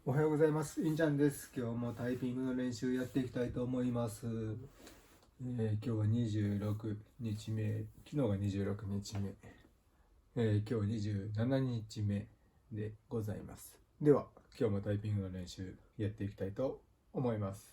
おはようございます。インちゃんです。今日もタイピングの練習やっていきたいと思います。今日は26日目、昨日が26日目、今日27日目でございます。では、今日もタイピングの練習やっていきたいと思います。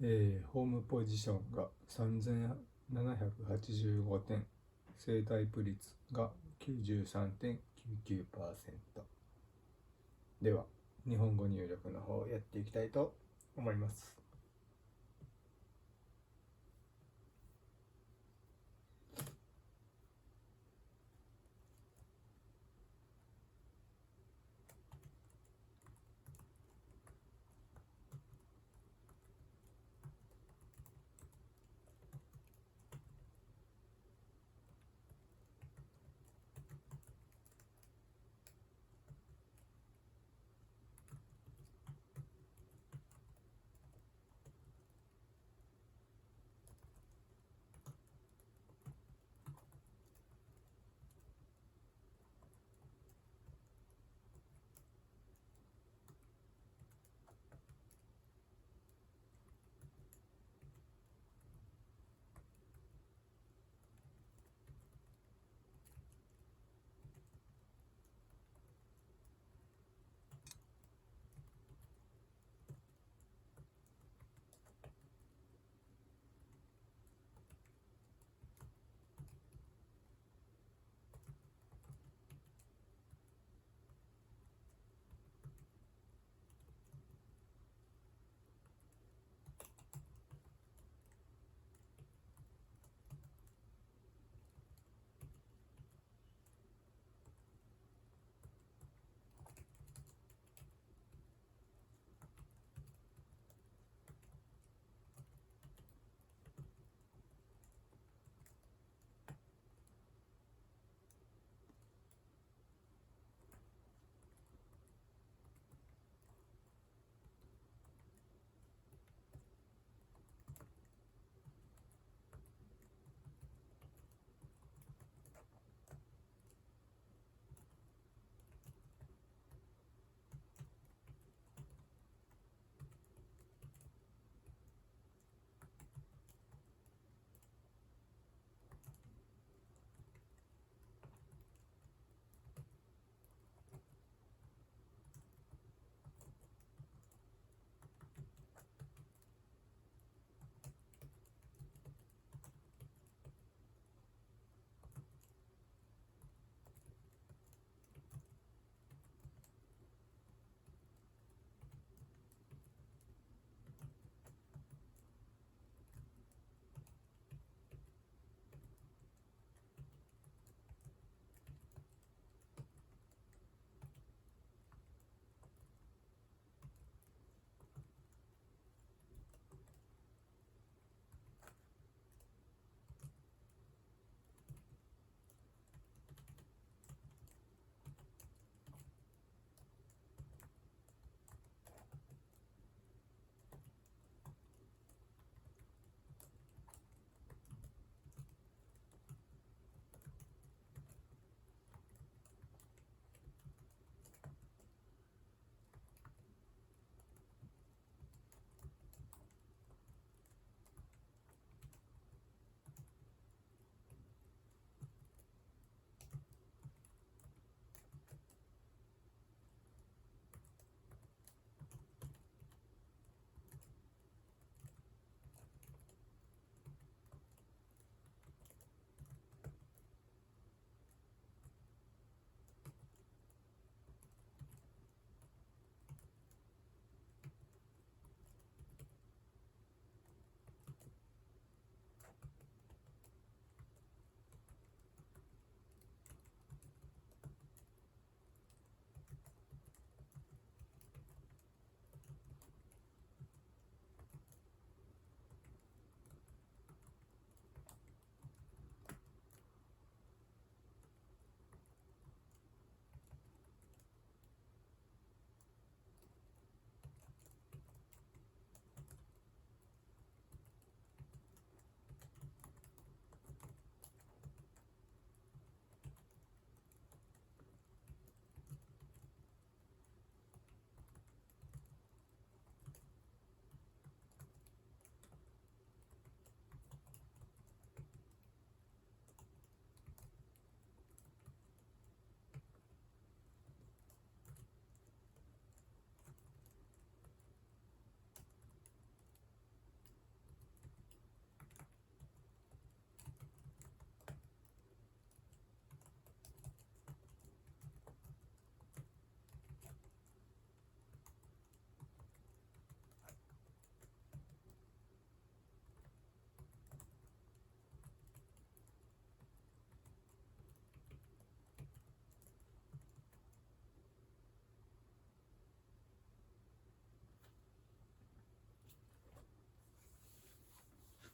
ホームポジションが3785点、正タイプ率が 93.99%。 では日本語入力の方をやっていきたいと思います。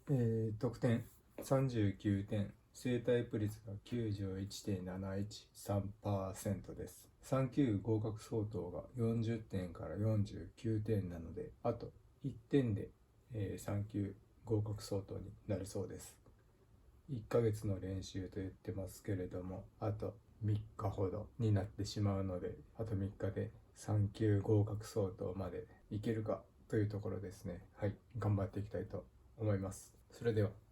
得点39点、正タイプ率が 91.713% です。3級合格相当が40点から49点なので、あと1点で、3級合格相当になるそうです。1ヶ月の練習と言ってますけれども、あと3日ほどになってしまうので、あと3日で3級合格相当までいけるかというところですね。はい、頑張っていきたいと思います。それでは。